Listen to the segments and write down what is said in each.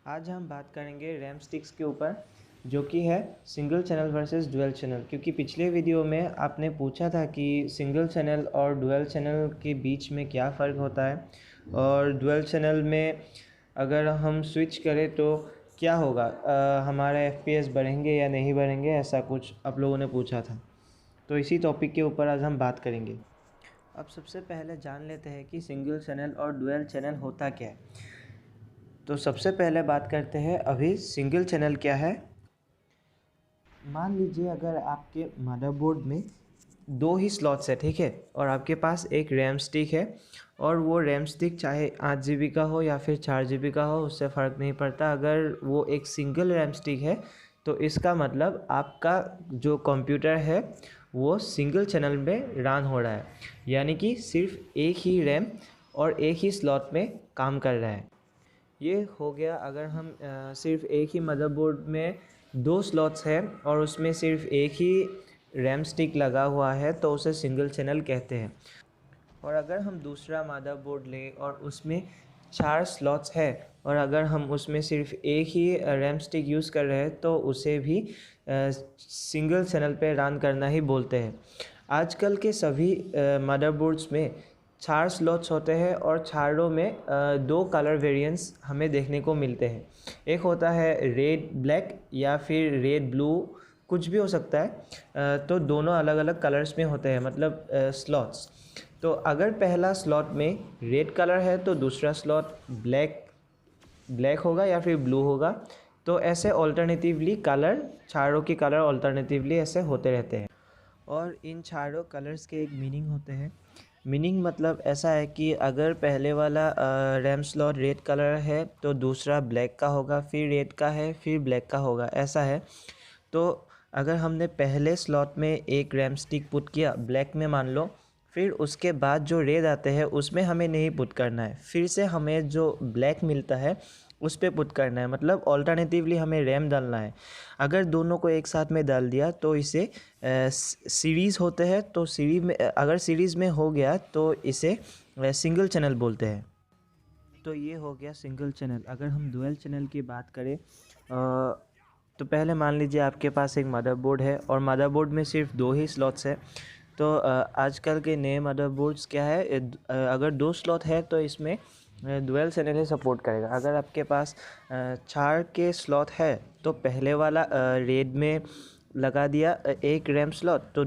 आज हम बात करेंगे रैम स्टिक्स के ऊपर, जो कि है single channel versus dual channel. क्योंकि पिछले वीडियो में आपने पूछा था कि सिंगल चैनल और डुअल चैनल के बीच में क्या फ़र्क होता है, और डुअल चैनल में अगर हम स्विच करें तो क्या होगा, हमारे FPS बढ़ेंगे या नहीं बढ़ेंगे, ऐसा कुछ आप लोगों ने पूछा था। तो इसी टॉपिक के ऊपर आज हम बात करेंगे। अब सबसे पहले जान लेते हैं कि सिंगल चैनल और डुअल चैनल होता क्या है। तो सबसे पहले बात करते हैं अभी सिंगल चैनल क्या है। मान लीजिए अगर आपके मदरबोर्ड में दो ही स्लॉट्स है, ठीक है, और आपके पास एक रैम स्टिक है, और वो रैम स्टिक चाहे 8 GB का हो या फिर 4 GB का हो, उससे फ़र्क नहीं पड़ता। अगर वो एक सिंगल रैम स्टिक है तो इसका मतलब आपका जो कंप्यूटर है वो सिंगल चैनल में रन हो रहा है, यानी कि सिर्फ एक ही रैम और एक ही स्लॉट में काम कर रहा है। ये हो गया अगर हम सिर्फ एक ही मदरबोर्ड में दो स्लॉट्स है और उसमें सिर्फ एक ही रैम स्टिक लगा हुआ है तो उसे सिंगल चैनल कहते हैं। और अगर हम दूसरा मदरबोर्ड लें और उसमें 4 स्लॉट्स है और अगर हम उसमें सिर्फ एक ही रैम स्टिक यूज़ कर रहे हैं तो उसे भी सिंगल चैनल पे रन करना ही बोलते हैं। आजकल के सभी मदरबोर्ड्स में 4 स्लॉट्स होते हैं और चारों में दो कलर वेरिएंट्स हमें देखने को मिलते हैं। एक होता है रेड ब्लैक या फिर रेड ब्लू, कुछ भी हो सकता है। तो दोनों अलग अलग कलर्स में होते हैं, मतलब स्लॉट्स। तो अगर पहला स्लॉट में रेड कलर है तो दूसरा स्लॉट ब्लैक होगा या फिर ब्लू होगा। तो ऐसे ऑल्टरनेटिवली कलर, चारों के कलर ऑल्टरनेटिवली ऐसे होते रहते हैं। और इन चारों कलर्स के एक मीनिंग होते हैं। मीनिंग मतलब ऐसा है कि अगर पहले वाला रैम स्लॉट रेड कलर है तो दूसरा ब्लैक का होगा, फिर रेड का है, फिर ब्लैक का होगा, ऐसा है। तो अगर हमने पहले स्लॉट में एक रैम स्टिक पुट किया ब्लैक में मान लो, फिर उसके बाद जो रेड आते हैं उसमें हमें नहीं पुट करना है, फिर से हमें जो ब्लैक मिलता है उस पर पुट करना है। मतलब ऑल्टरनेटिवली हमें रैम डालना है। अगर दोनों को एक साथ में डाल दिया तो इसे सीरीज़ होते हैं। तो सीरीज में अगर सीरीज़ में हो गया तो इसे सिंगल चैनल बोलते हैं। तो ये हो गया सिंगल चैनल। अगर हम डुअल चैनल की बात करें तो पहले मान लीजिए आपके पास एक मदरबोर्ड है और मदरबोर्ड में सिर्फ दो ही स्लॉट्स है। तो आजकल के नए मदरबोर्ड्स क्या है, अगर दो स्लॉट है तो इसमें डुअल चैनल ही सपोर्ट करेगा। अगर आपके पास 4 के स्लॉट है तो पहले वाला रेड में लगा दिया एक रैम स्लॉट, तो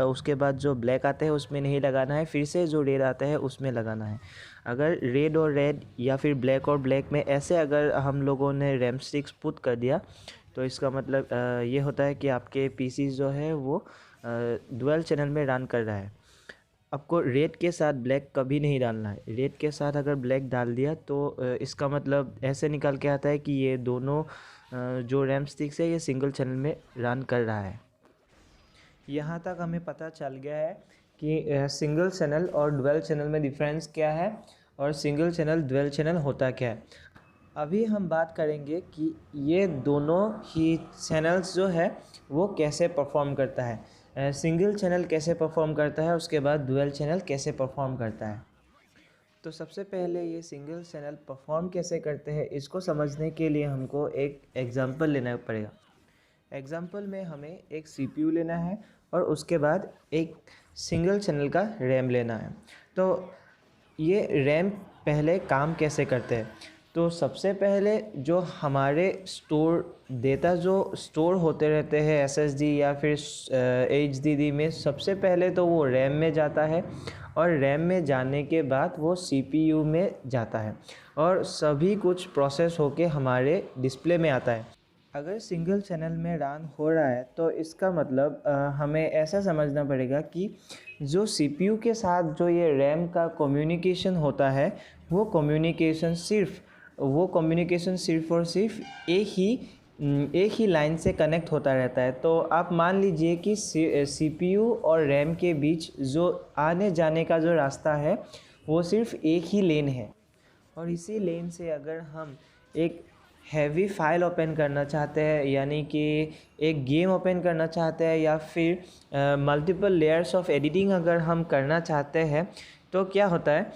उसके बाद जो ब्लैक आते हैं उसमें नहीं लगाना है, फिर से जो रेड आता है उसमें लगाना है। अगर रेड और रेड या फिर ब्लैक और ब्लैक में ऐसे अगर हम लोगों ने रैम स्टिक्स पुट कर दिया तो इसका मतलब ये होता है कि आपके पीसी जो है वो डुअल चैनल में रन कर रहा है। आपको रेड के साथ ब्लैक कभी नहीं डालना है। रेड के साथ अगर ब्लैक डाल दिया तो इसका मतलब ऐसे निकल के आता है कि ये दोनों जो रैम स्टिक्स है ये सिंगल चैनल में रन कर रहा है। यहाँ तक हमें पता चल गया है कि सिंगल चैनल और डुअल चैनल में डिफरेंस क्या है और सिंगल चैनल डुअल चैनल होता क्या है। अभी हम बात करेंगे कि ये दोनों ही चैनल्स जो है वो कैसे परफॉर्म करता है। सिंगल चैनल कैसे परफॉर्म करता है, उसके बाद डुअल चैनल कैसे परफॉर्म करता है। तो सबसे पहले ये सिंगल चैनल परफॉर्म कैसे करते हैं, इसको समझने के लिए हमको एक एग्जांपल लेना पड़ेगा। एग्जांपल में हमें एक CPU लेना है और उसके बाद एक सिंगल चैनल का रैम लेना है। तो ये रैम पहले काम कैसे करते हैं, तो सबसे पहले जो हमारे डेटा जो स्टोर होते रहते हैं SSD या फिर HDD में, सबसे पहले तो वो रैम में जाता है और रैम में जाने के बाद वो CPU में जाता है और सभी कुछ प्रोसेस होके हमारे डिस्प्ले में आता है। अगर सिंगल चैनल में रन हो रहा है तो इसका मतलब हमें ऐसा समझना पड़ेगा कि जो CPU के साथ जो ये रैम का कम्युनिकेशन होता है वो कम्युनिकेशन सिर्फ और सिर्फ एक ही लाइन से कनेक्ट होता रहता है। तो आप मान लीजिए कि CPU और रैम के बीच जो आने जाने का जो रास्ता है वो सिर्फ एक ही लेन है, और इसी लेन से अगर हम एक हैवी फाइल ओपन करना चाहते हैं, यानी कि एक गेम ओपन करना चाहते हैं या फिर मल्टीपल लेयर्स ऑफ एडिटिंग अगर हम करना चाहते हैं, तो क्या होता है,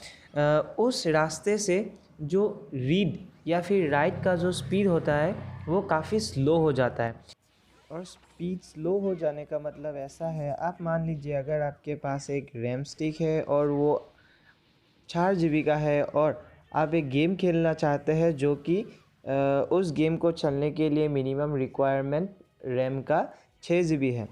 उस रास्ते से जो रीड या फिर राइट का जो स्पीड होता है वो काफ़ी स्लो हो जाता है। और स्पीड स्लो हो जाने का मतलब ऐसा है, आप मान लीजिए अगर आपके पास एक रैम स्टिक है और वो 4 GB का है और आप एक गेम खेलना चाहते हैं जो कि उस गेम को चलने के लिए मिनिमम रिक्वायरमेंट रैम का 6 GB है।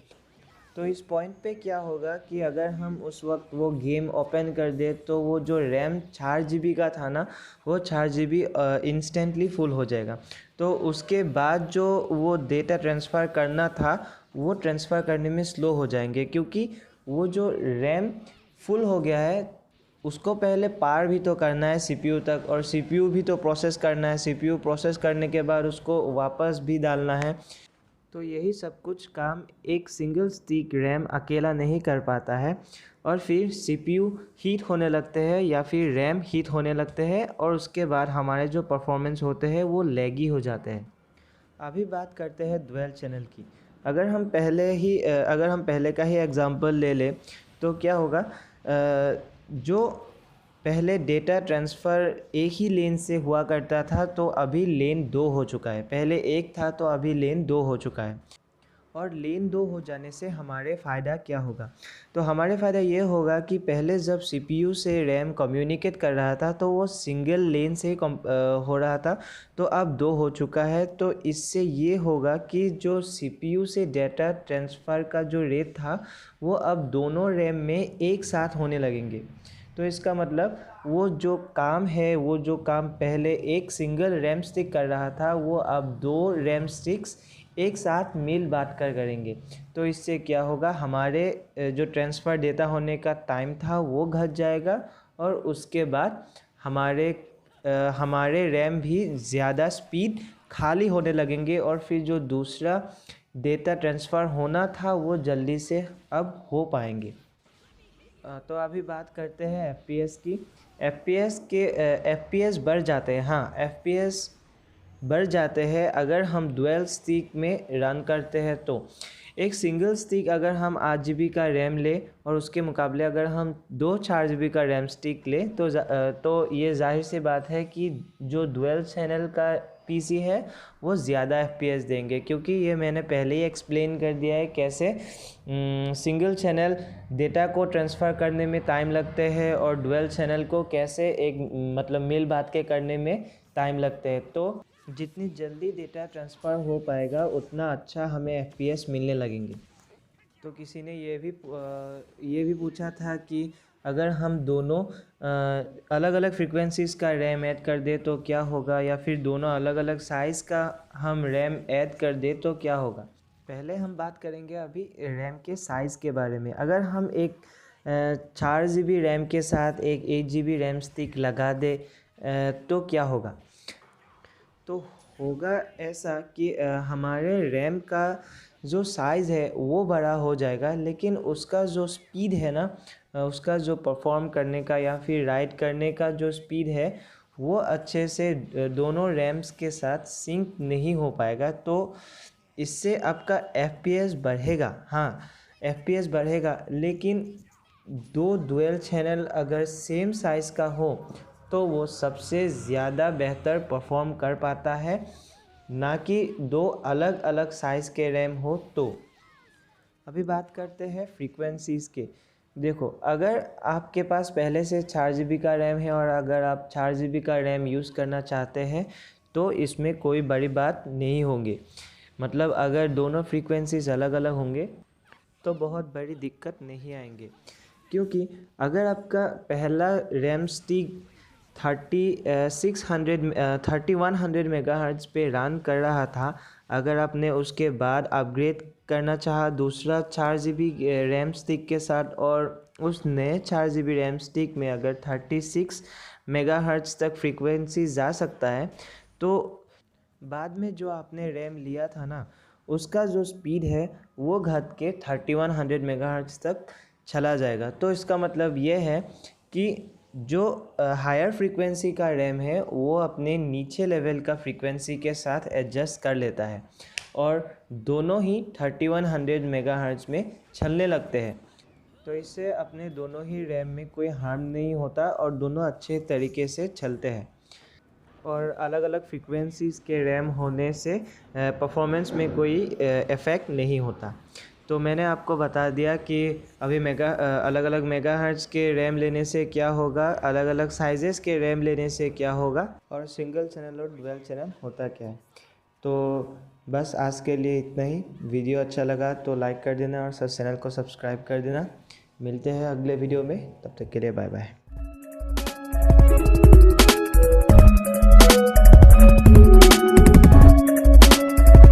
तो इस पॉइंट पे क्या होगा कि अगर हम उस वक्त वो गेम ओपन कर दे तो वो जो रैम 4 GB का था ना, वो 4 GB इंस्टेंटली फुल हो जाएगा। तो उसके बाद जो वो डेटा ट्रांसफ़र करना था वो ट्रांसफ़र करने में स्लो हो जाएंगे, क्योंकि वो जो रैम फुल हो गया है उसको पहले पार भी तो करना है सीपीयू तक, और सीपीयू भी तो प्रोसेस करना है, सीपीयू प्रोसेस करने के बाद उसको वापस भी डालना है। तो यही सब कुछ काम एक सिंगल स्टिक रैम अकेला नहीं कर पाता है, और फिर सीपीयू हीट होने लगते हैं या फिर रैम हीट होने लगते हैं, और उसके बाद हमारे जो परफॉर्मेंस होते हैं वो लैगी हो जाते हैं। अभी बात करते हैं डुअल चैनल की। अगर हम पहले का ही एग्जांपल ले लें तो क्या होगा, जो पहले डेटा ट्रांसफ़र एक ही लेन से हुआ करता था तो अभी लेन 2 हो चुका है। पहले एक था तो अभी लेन 2 हो चुका है। और लेन 2 हो जाने से हमारे फ़ायदा क्या होगा? तो हमारे फ़ायदा ये होगा कि पहले जब सीपीयू से रैम कम्युनिकेट कर रहा था तो वो सिंगल लेन से ही हो रहा था, तो अब 2 हो चुका है। तो इससे ये होगा कि जो सीपीयू से डेटा ट्रांसफ़र का जो रेट था वो अब दोनों रैम में एक साथ होने लगेंगे। तो इसका मतलब वो जो काम है, वो जो काम पहले एक सिंगल रैम स्टिक कर रहा था वो अब 2 रैम स्टिक्स एक साथ मिल बांट कर करेंगे। तो इससे क्या होगा, हमारे जो ट्रांसफ़र डेटा होने का टाइम था वो घट जाएगा, और उसके बाद हमारे रैम भी ज़्यादा स्पीड खाली होने लगेंगे, और फिर जो दूसरा डेटा ट्रांसफ़र होना था वो जल्दी से अब हो पाएंगे। तो अभी बात करते हैं एफपीएस की। एफपीएस बढ़ जाते हैं, हाँ एफपीएस बढ़ जाते हैं अगर हम डुअल स्टिक में रन करते हैं। तो एक सिंगल स्टिक अगर हम 8 GB का रैम ले और उसके मुकाबले अगर हम 4 GB का रैम स्टिक ले तो ये जाहिर सी बात है कि जो डुअल चैनल का पीसी है वो ज़्यादा एफपीएस देंगे, क्योंकि ये मैंने पहले ही एक्सप्लेन कर दिया है कैसे सिंगल चैनल डेटा को ट्रांसफ़र करने में टाइम लगते हैं और डुअल चैनल को कैसे एक मतलब मिल बांट के करने में टाइम लगते हैं। तो जितनी जल्दी डेटा ट्रांसफ़र हो पाएगा उतना अच्छा हमें एफपीएस मिलने लगेंगे। तो किसी ने ये भी पूछा था कि अगर हम दोनों अलग अलग फ्रीक्वेंसीज़ का रैम ऐड कर दे तो क्या होगा, या फिर दोनों अलग अलग साइज़ का हम रैम ऐड कर दे तो क्या होगा। पहले हम बात करेंगे अभी रैम के साइज़ के बारे में। अगर हम एक 4 GB रैम के साथ एक 8 GB रैम स्टिक लगा दे तो क्या होगा। तो होगा ऐसा कि हमारे रैम का जो साइज़ है वो बड़ा हो जाएगा, लेकिन उसका जो स्पीड है ना, उसका जो परफॉर्म करने का या फिर राइट करने का जो स्पीड है वो अच्छे से दोनों रैम्स के साथ सिंक नहीं हो पाएगा। तो इससे आपका एफपीएस बढ़ेगा, हाँ एफपीएस बढ़ेगा, लेकिन दो डुअल चैनल अगर सेम साइज़ का हो तो वो सबसे ज़्यादा बेहतर परफॉर्म कर पाता है, ना कि दो अलग अलग साइज़ के रैम हो। तो अभी बात करते हैं फ्रीक्वेंसीज़ के। देखो, अगर आपके पास पहले से 4 GB का रैम है और अगर आप 4 GB का रैम यूज़ करना चाहते हैं तो इसमें कोई बड़ी बात नहीं होगी। मतलब अगर दोनों फ्रीक्वेंसीज़ अलग अलग होंगे तो बहुत बड़ी दिक्कत नहीं आएंगे, क्योंकि अगर आपका पहला रैम स्टिक 3100 मेगाहर्ट्ज़ पे रन कर रहा था, अगर आपने उसके बाद अपग्रेड करना चाहा दूसरा 4 GB रैम स्टिक के साथ और उस नए 4 GB रैम स्टिक में अगर 36 मेगाहर्ट्ज़ तक फ्रीक्वेंसी जा सकता है, तो बाद में जो आपने रैम लिया था ना उसका जो स्पीड है वो घट के 3100 मेगाहर्ट्ज़ तक चला जाएगा। तो इसका मतलब ये है कि जो हायर फ्रीक्वेंसी का रैम है वो अपने नीचे लेवल का फ्रीक्वेंसी के साथ एडजस्ट कर लेता है और दोनों ही 3100 मेगाहर्ट्ज़ में चलने लगते हैं। तो इससे अपने दोनों ही रैम में कोई हार्म नहीं होता और दोनों अच्छे तरीके से चलते हैं। और अलग अलग फ्रीक्वेंसीज़ के रैम होने से परफॉर्मेंस में कोई इफ़ेक्ट नहीं होता। तो मैंने आपको बता दिया कि अभी अलग अलग मेगाहर्ट्ज़ के रैम लेने से क्या होगा, अलग अलग साइजेस के रैम लेने से क्या होगा, और सिंगल चैनल और डुअल चैनल होता क्या है। तो बस आज के लिए इतना ही। वीडियो अच्छा लगा तो लाइक कर देना और चैनल को सब्सक्राइब कर देना। मिलते हैं अगले वीडियो में, तब तक के लिए बाय बाय।